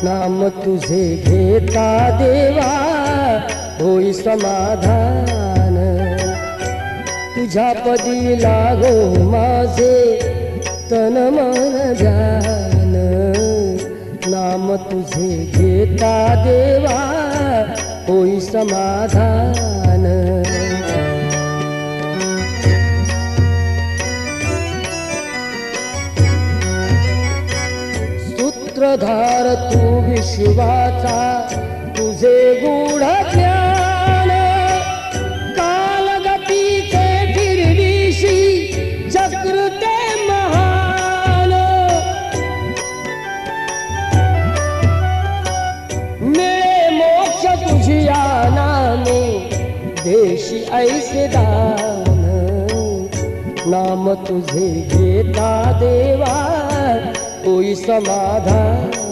नाम तुझे घेता देवा होई समाधान। तुझ्या पदी लागो माझे तन मन जान। नाम तुझे घेता देवा होई समाधान। सूत्रधार तू विश्वाचा तुझे गूढ ज्ञान। कालगतीचे फिरविशी चक्र ते महान। मिळे मोक्ष तुझिया नामे देशी ऐसे दान। नाम तुझे घेता देवा होई समाधान।